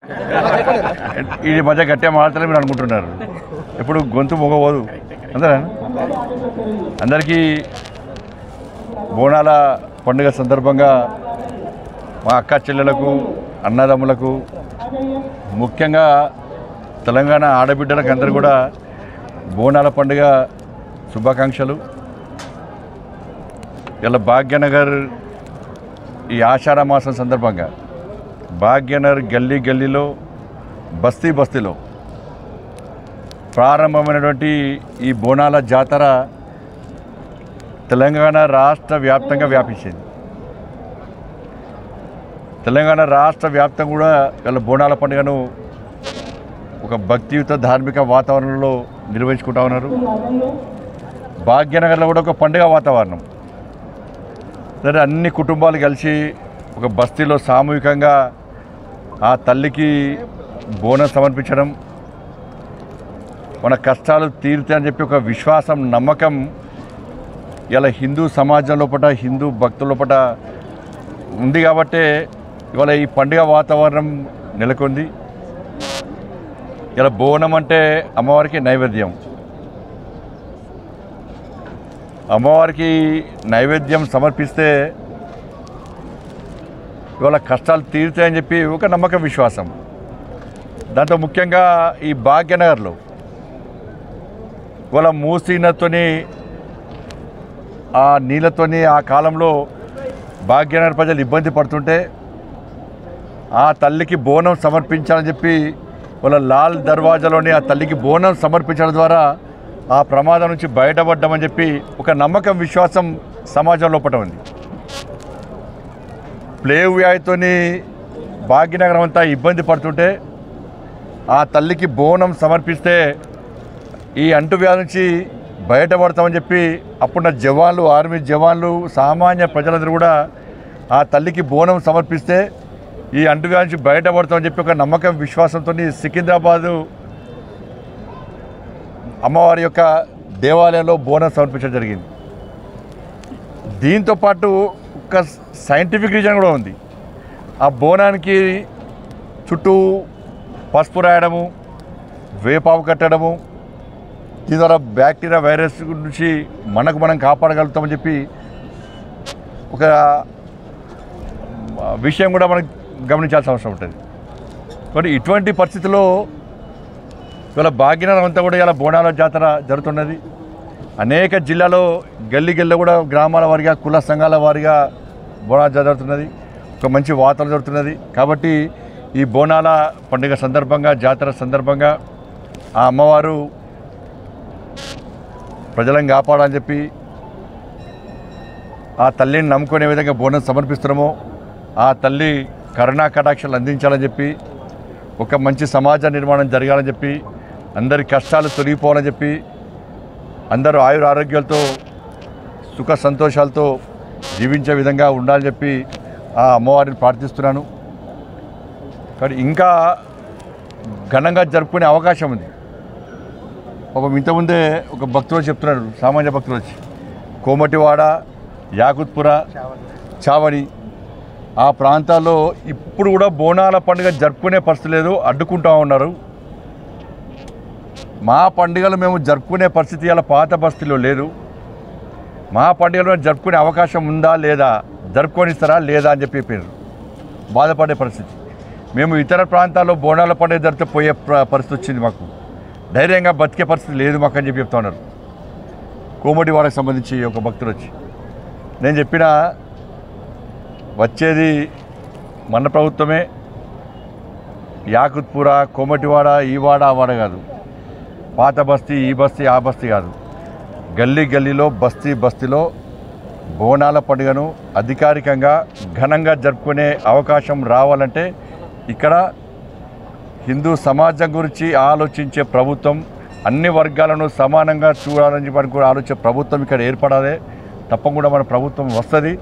ఈ మధ్య గట్టిగా మాట్లాడాలని మీరు అనుకుంటున్నారు. ఎప్పుడు గొంతు మొగబోదు అందరా. అందరికీ బోనాల పండుగ సందర్భంగా మా అక్క చెల్లెలకు, అన్నదమ్ములకు, ముఖ్యంగా తెలంగాణ ఆడబిడ్డలకు అందరూ కూడా బోనాల పండుగ శుభాకాంక్షలు. ఇలా భాగ్యనగర్ ఈ ఆషాఢ మాసం సందర్భంగా భాగ్యనగర్ గల్లీ గల్లీలో, బస్తీ బస్తీలో ప్రారంభమైనటువంటి ఈ బోనాల జాతర తెలంగాణ రాష్ట్ర వ్యాప్తంగా వ్యాపించింది. తెలంగాణ రాష్ట్ర వ్యాప్తంగా కూడా ఇలా బోనాల పండుగను ఒక భక్తియుత ధార్మిక వాతావరణంలో నిర్వహించుకుంటా ఉన్నారు. భాగ్యనగర్లో కూడా ఒక పండుగ వాతావరణం. సరే, అన్ని కుటుంబాలు కలిసి ఒక బస్తీలో సామూహికంగా ఆ తల్లికి బోనం సమర్పించడం, మన కష్టాలు తీరుతాయని చెప్పి ఒక విశ్వాసం, నమ్మకం ఇలా హిందూ సమాజం లోపల, హిందూ భక్తుల లోపల ఉంది. కాబట్టే ఇవాళ ఈ పండుగ వాతావరణం నెలకొంది. ఇలా బోనం అంటే అమ్మవారికి నైవేద్యం. అమ్మవారికి నైవేద్యం సమర్పిస్తే ఇవాళ కష్టాలు తీరుతాయని చెప్పి ఒక నమ్మకం, విశ్వాసం. దాంట్లో ముఖ్యంగా ఈ భాగ్యనగర్లో ఇవాళ మూసీనతోని, ఆ నీళ్ళతోని ఆ కాలంలో భాగ్యనగర్ ప్రజలు ఇబ్బంది పడుతుంటే ఆ తల్లికి బోనం సమర్పించాలని చెప్పి వాళ్ళ లాల్ దర్వాజాలోని ఆ తల్లికి బోనం సమర్పించడం ద్వారా ఆ ప్రమాదం నుంచి బయటపడ్డామని చెప్పి ఒక నమ్మకం, విశ్వాసం సమాజం లోపల ఉంది. ప్లేవ్ వ్యాధితోని భాగ్యనగరం అంతా ఇబ్బంది పడుతుంటే ఆ తల్లికి బోనం సమర్పిస్తే ఈ అంటువ్యాధి నుంచి బయటపడతామని చెప్పి అప్పుడున్న జవాన్లు, ఆర్మీ జవాన్లు, సామాన్య ప్రజలందరూ కూడా ఆ తల్లికి బోనం సమర్పిస్తే ఈ అంటువ్యాధి నుంచి బయటపడతామని చెప్పి ఒక నమ్మకం, విశ్వాసంతో సికింద్రాబాదు అమ్మవారి యొక్క దేవాలయంలో బోనం సమర్పించడం జరిగింది. దీంతోపాటు ఒక సైంటిఫిక్ రీజన్ కూడా ఉంది. ఆ బోనానికి చుట్టూ పసుపు రాయడము, వేపావు కట్టడము, దీని ద్వారా బ్యాక్టీరియా, వైరస్ నుంచి మనం కాపాడగలుగుతామని చెప్పి ఒక విషయం కూడా మనం గమనించాల్సిన అవసరం ఉంటుంది. కాబట్టి ఇటువంటి పరిస్థితుల్లో ఇవాళ భాగ్యనగరం అంతా కూడా ఇలా బోనాల జాతర జరుగుతున్నది. అనేక జిల్లాలో గల్లీ గల్లీలో కూడా గ్రామాల వారిగా, కుల సంఘాల వారిగా బోనాల జాతర జరుగుతున్నది. ఒక మంచి వాతావరణం జరుగుతున్నది. కాబట్టి ఈ బోనాల పండుగ సందర్భంగా, జాతర సందర్భంగా ఆ అమ్మవారు ప్రజలను కాపాడాలని చెప్పి, ఆ తల్లిని నమ్ముకునే విధంగా బోనం సమర్పిస్తున్నామో ఆ తల్లి కరుణా కటాక్షాలు అందించాలని చెప్పి, ఒక మంచి సమాజ నిర్మాణం జరగాలని చెప్పి, అందరి కష్టాలు తొలగిపోవాలని చెప్పి, అందరూ ఆయుర ఆరోగ్యాలతో, సుఖ సంతోషాలతో జీవించే విధంగా ఉండాలని చెప్పి ఆ అమ్మవారిని ప్రార్థిస్తున్నాను. కానీ ఇంకా ఘనంగా జరుపుకునే అవకాశం ఉంది. ఇంతకుముందే ఒక భక్తులు చెప్తున్నారు, సామాన్య భక్తులు వచ్చి, కోమటివాడ, యాకుత్పుర, చావని ఆ ప్రాంతాల్లో ఇప్పుడు కూడా బోనాల పండుగ జరుపుకునే పరిస్థితి లేదు, అడ్డుకుంటూ ఉన్నారు. మా పండుగలు మేము జరుపుకునే పరిస్థితి అలా పాత బస్తీలో లేదు. మా పండుగలు జరుపుకునే అవకాశం ఉందా లేదా, జరుపుకొనిస్తారా లేదా అని చెప్పారు. బాధపడే పరిస్థితి. మేము ఇతర ప్రాంతాల్లో బోనాల పండుగ జరిపితే పోయే పరిస్థితి వచ్చింది. మాకు ధైర్యంగా బతికే పరిస్థితి లేదు మాకు అని చెప్తా ఉన్నారు. కోమటివాడకు సంబంధించి ఒక భక్తులు వచ్చి, నేను చెప్పిన వచ్చేది మన ప్రభుత్వమే. యాకుత్పుర, కోమటివాడ, ఈ వాడ ఆ వాడ కాదు, పాత బస్తీ, ఈ బస్తీ ఆ బస్తీ కాదు, గల్లీ గల్లీలో, బస్తీ బస్తీలో బోనాల పండుగను అధికారికంగా ఘనంగా జరుపుకునే అవకాశం రావాలంటే ఇక్కడ హిందూ సమాజం గురించి ఆలోచించే ప్రభుత్వం, అన్ని వర్గాలను సమానంగా చూడాలని చెప్పి కూడా ఆలోచించే ప్రభుత్వం ఇక్కడ ఏర్పడాలి. తప్పకుండా మన ప్రభుత్వం వస్తుంది.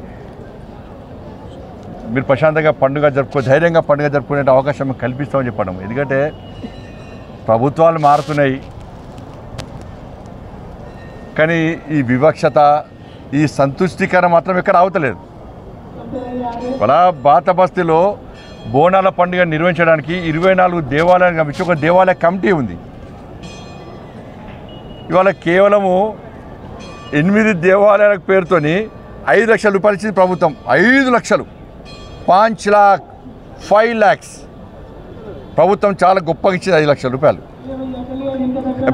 మీరు ప్రశాంతంగా పండుగ ధైర్యంగా పండుగ జరుపుకునే అవకాశం కల్పిస్తామని చెప్పడం. ఎందుకంటే ప్రభుత్వాలు మారుతున్నాయి, కానీ ఈ వివక్షత, ఈ సంతుష్టికరణ మాత్రం ఇక్కడ అవుతలేదు. అలా పాత బస్తీలో బోనాల పండుగ నిర్వహించడానికి 24 దేవాలయాలు ఇచ్చి ఒక దేవాలయ కమిటీ ఉంది. ఇవాళ కేవలము 8 దేవాలయాల పేరుతోని 5 లక్షల రూపాయలు ఇచ్చింది ప్రభుత్వం. 5 లక్షలు 5 लाख 5 lakhs ప్రభుత్వం చాలా గొప్పగా ఇచ్చింది. 5 లక్షల రూపాయలు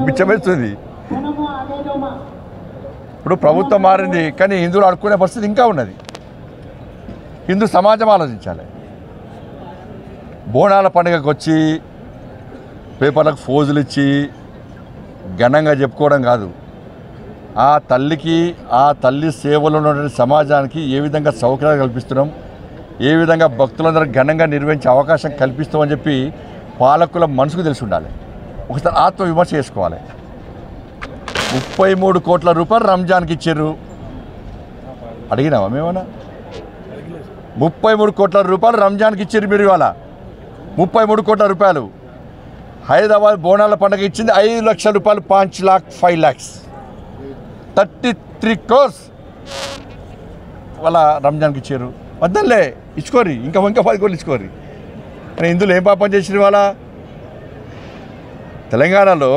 పిచ్చమేస్తుంది. ఇప్పుడు ప్రభుత్వం మారింది కానీ హిందువులు అడుక్కునే పరిస్థితి ఇంకా ఉన్నది. హిందూ సమాజం ఆలోచించాలి. బోనాల పండుగకు వచ్చి పేపర్లకు ఫోజులు ఇచ్చి ఘనంగా చెప్పుకోవడం కాదు, ఆ తల్లికి ఆ తల్లి సేవలో ఉన్నటువంటి సమాజానికి ఏ విధంగా సౌకర్యాలు కల్పిస్తున్నాం, ఏ విధంగా భక్తులందరూ ఘనంగా నిర్వహించే అవకాశం కల్పిస్తామని చెప్పి పాలకుల మనసుకు తెలిసి ఉండాలి. ఒకసారి ఆత్మవిమర్శ చేసుకోవాలి. 33 కోట్ల రూపాయలు రంజాన్కి ఇచ్చారు. అడిగినావా మేమన్నా? 33 కోట్ల రూపాయలు రంజాన్కి ఇచ్చారు మీరు. ఇవాళ 33 కోట్ల రూపాయలు. హైదరాబాద్ బోనాల పండుగ ఇచ్చింది 5 లక్షల రూపాయలు. 5 लाख 5 lakhs 33 crores వాళ్ళ రంజాన్కి ఇచ్చారు. వద్దలే ఇచ్చుకోరి, ఇంకా 10 కోట్లు ఇచ్చుకోరి. కానీ ఇందులో ఏం పాపం చేసిరు? వాళ్ళ తెలంగాణలో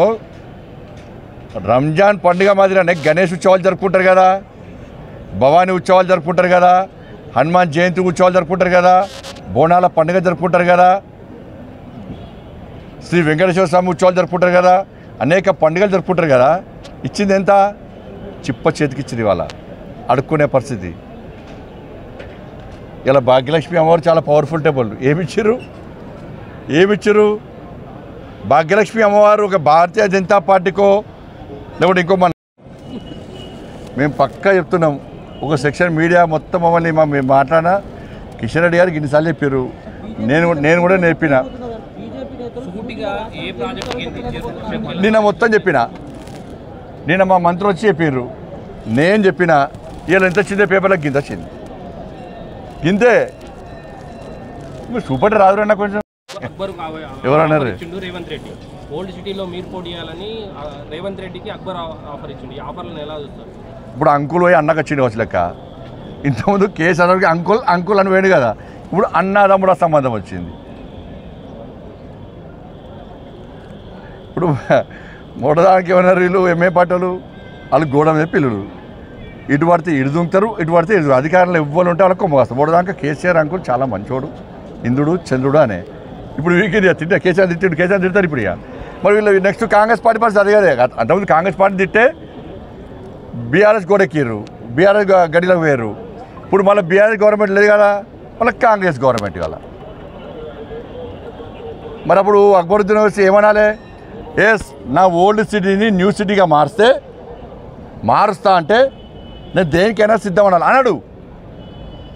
రంజాన్ పండుగ మాదిరిగానే గణేష్ ఉత్సవాలు జరుపుకుంటారు కదా, భవానీ ఉత్సవాలు జరుపుకుంటారు కదా, హనుమాన్ జయంతి ఉత్సవాలు జరుపుకుంటారు కదా, బోనాల పండుగ జరుపుకుంటారు కదా, శ్రీ వెంకటేశ్వర స్వామి ఉత్సవాలు జరుపుకుంటారు కదా, అనేక పండుగలు జరుపుకుంటారు కదా. ఇచ్చింది ఎంత? చిప్ప చేతికి ఇచ్చింది. వాళ్ళ అడుక్కునే పరిస్థితి. ఇలా భాగ్యలక్ష్మి అమ్మవారు చాలా పవర్ఫుల్ టెంపుల్. ఏమిచ్చారు? భాగ్యలక్ష్మి అమ్మవారు ఒక భారతీయ జనతా పార్టీకో లేకుంటే ఇంకో మేము పక్కా చెప్తున్నాం. ఒక సెక్షన్ మీడియా మొత్తం మమ్మల్ని మేము మాట్లాడినా కిషన్ రెడ్డి గారికి ఇన్నిసార్లు చెప్పారు. నేను కూడా నేర్పిన, నిన్న మొత్తం చెప్పిన, నిన్న మా మంత్రి వచ్చి చెప్పారు, నేను చెప్పిన. వీళ్ళు ఎంత వచ్చిందే పేపర్లకు గింత వచ్చింది. గింతే మీరు సూపర్ రాదురన్నా కొంచెం. ఎవరన్నారు? రేవంత్ రెడ్డి ఓల్డ్ సిటీలో మీరు పోటీ చేయాలని రేవంత్ రెడ్డికి అక్బర్ ఆఫర్ ఇచ్చింది. ఈ ఆఫర్లను ఎలా చూస్తారు? ఇప్పుడు అంకుల్ పోయి అన్నకు వచ్చింది వచ్చి లెక్క. ఇంతకుముందు కేసీఆర్కి అంకుల్ అని వేడు కదా, ఇప్పుడు అన్నదమ్ముడు సంబంధం వచ్చింది. ఇప్పుడు మొదటిదానికి ఏమన్నారు వీళ్ళు ఎంఏ పాటలు, వాళ్ళు గోడ మీద పిల్లలు. ఇటు పడితే ఇటు దుంకుతారు, ఇటు పడితే ఇటు. అధికారులు ఇవ్వాలి ఉంటే వాళ్ళకి కొమ్మగాస్తారు. మొదటిదాకా కేసీఆర్ అంకుల్ చాలా మంచోడు, ఇంద్రుడు చంద్రుడు అనే. ఇప్పుడు వీరికి తింటే కేసీఆర్ తిడతారు ఇప్పుడు. ఇక మరి వీళ్ళు నెక్స్ట్ కాంగ్రెస్ పార్టీ పరిస్థితి అది కదే. అంతకుముందు కాంగ్రెస్ పార్టీ తిట్టే బీఆర్ఎస్ గోడెక్కిర్రు, బీఆర్ఎస్ గడిలోకి పోయారు. ఇప్పుడు మళ్ళీ బీఆర్ఎస్ గవర్నమెంట్ లేదు కదా, మళ్ళీ కాంగ్రెస్ గవర్నమెంట్ కదా. మరి అప్పుడు అక్బరుద్దీన్ వచ్చి ఏమనాలి? ఎస్, నా ఓల్డ్ సిటీని న్యూ సిటీగా మారుస్తా అంటే నేను దేనికైనా సిద్ధం అన్నాడు.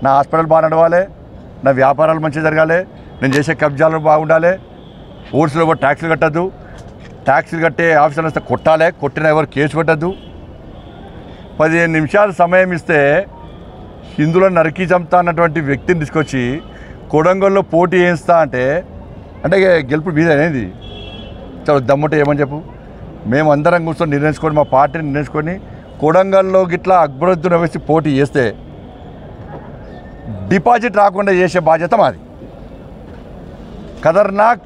నా హాస్పిటల్ బాగా నడవాలి, నా వ్యాపారాలు మంచిగా జరగాలి, నేను చేసే కబ్జాలు బాగుండాలి, ఓట్స్లో కూడా ట్యాక్సులు కట్టద్దు, ట్యాక్సులు కట్టే ఆఫీసర్లు వస్తే కొట్టాలి, కొట్టిన ఎవరు కేసు పెట్టద్దు. 15 నిమిషాలు సమయం ఇస్తే హిందువులను నరికి చంపుతా అన్నటువంటి వ్యక్తిని తీసుకొచ్చి కొడంగల్లో పోటీ చేయిస్తా అంటే గెలుపు మీద అనేది చాలా దమ్ముంటే ఏమని చెప్పు. మేమందరం కూర్చొని నిర్ణయించుకొని, మా పార్టీని నిర్ణయించుకొని కొడంగల్లో గిట్లా అక్బరుద్దీన్ వేసి పోటీ చేస్తే డిపాజిట్ రాకుండా చేసే బాధ్యత మాది. ఖతర్నాక్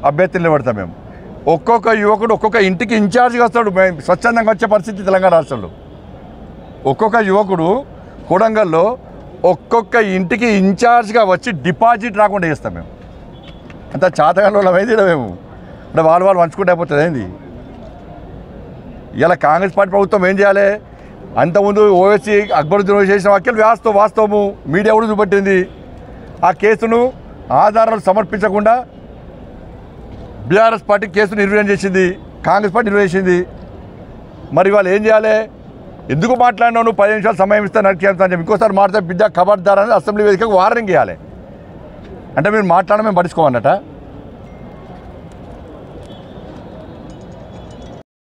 అభ్యర్థులు నిలబడతాం మేము. ఒక్కొక్క యువకుడు ఒక్కొక్క ఇంటికి ఇన్ఛార్జ్గా వస్తాడు. మేము స్వచ్ఛందంగా వచ్చే పరిస్థితి తెలంగాణ రాష్ట్రంలో. ఒక్కొక్క యువకుడు కొడంగల్లో ఒక్కొక్క ఇంటికి ఇన్ఛార్జ్గా వచ్చి డిపాజిట్ రాకుండా చేస్తాం మేము. అంత చాతగాళ్ళు అయింది మేము. అంటే వాళ్ళు పంచుకుంటే అయిపోతుంది ఏంది. ఇలా కాంగ్రెస్ పార్టీ ప్రభుత్వం ఏం చేయాలి? అంతకుముందు ఓవైసీ అక్బరుద్దీన్ చేసిన వ్యాఖ్యలు వాస్తవము, మీడియా కూడా చూపెట్టింది. ఆ కేసును ఆధారాలు సమర్పించకుండా బీఆర్ఎస్ పార్టీ కేసును నిర్వహణ చేసింది, కాంగ్రెస్ పార్టీ నిర్వహించింది. మరి వాళ్ళు ఏం చేయాలి? ఎందుకు మాట్లాడినావు నువ్వు? 10 నిమిషాలు సమయం ఇస్తే నరికేస్తా అని చెప్పి ఇంకోసారి మాట్లాడితే బిడ్డ ఖబర్దార్ అని అసెంబ్లీ వేదికకు వార్నింగ్ ఇవ్వాలి. అంటే మీరు మాట్లాడడం మేము పట్టించుకోమన్నట.